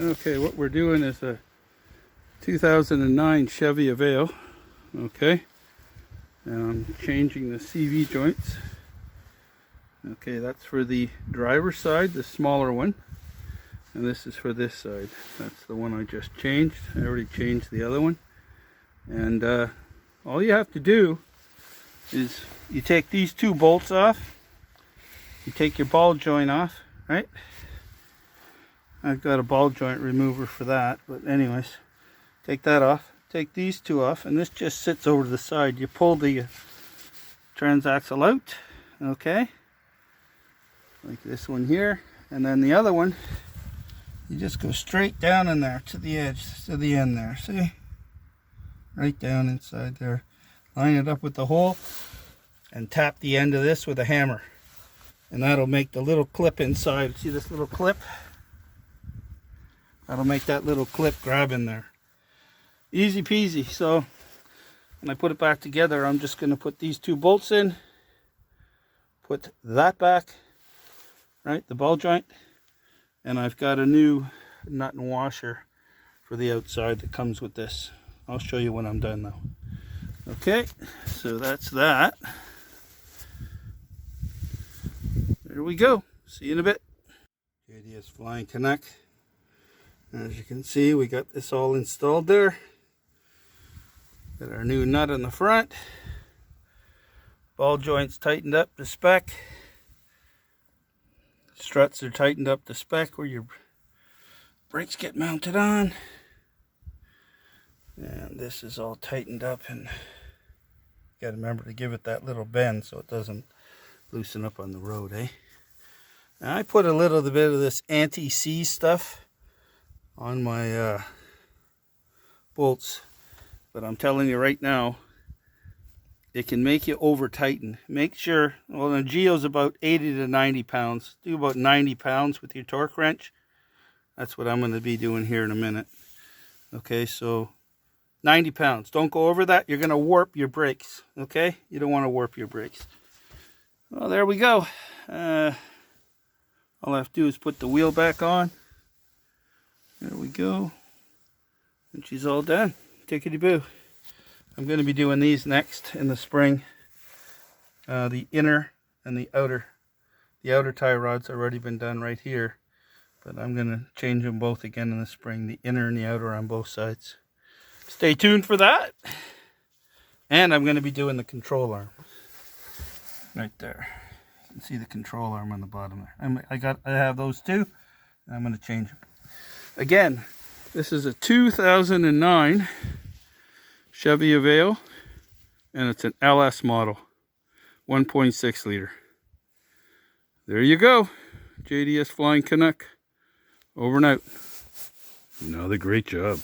Okay, what we're doing is a 2009 Chevy Aveo. Okay, and I'm changing the CV joints. Okay, that's for the driver's side, the smaller one, and this is for this side. That's the one I just changed. I already changed the other one, and all you have to do is you take these two bolts off, you take your ball joint off, right? I've got a ball joint remover for that, but anyways, take that off, take these two off, and this just sits over to the side. You pull the transaxle out, okay, like this one here, and then the other one, you just go straight down in there to the edge, to the end there, see? Right down inside there. Line it up with the hole, and tap the end of this with a hammer. And that'll make the little clip inside, see this little clip? That'll make that little clip grab in there. Easy peasy. So when I put it back together, I'm just going to put these two bolts in, put that back, right, the ball joint, and I've got a new nut and washer for the outside that comes with this. I'll show you when I'm done though. Okay, so that's that. There we go. See you in a bit. JDS Flying Canuck. As you can see, we got this all installed there. Got our new nut on the front. Ball joints tightened up to spec. Struts are tightened up to spec where your brakes get mounted on. And this is all tightened up, and you got to remember to give it that little bend so it doesn't loosen up on the road, eh? Now I put a little bit of this anti-seize stuff on my bolts, but I'm telling you right now, it can make you over tighten. Make sure, well, the Geo's about 80 to 90 pounds. Do about 90 pounds with your torque wrench. That's what I'm going to be doing here in a minute. Okay, so 90 pounds. Don't go over that. You're going to warp your brakes. Okay, you don't want to warp your brakes. Well, there we go. All I have to do is put the wheel back on. There we go. And she's all done. Tickety-boo. I'm going to be doing these next in the spring. The inner and the outer. The outer tie rod's already been done right here. But I'm going to change them both again in the spring. The inner and the outer on both sides. Stay tuned for that. And I'm going to be doing the control arm. Right there. You can see the control arm on the bottom there. I have those two. And I'm going to change them. Again, this is a 2009 Chevy Aveo, and it's an LS model, 1.6 liter. There you go. JDS Flying Canuck, over and out. Another great job.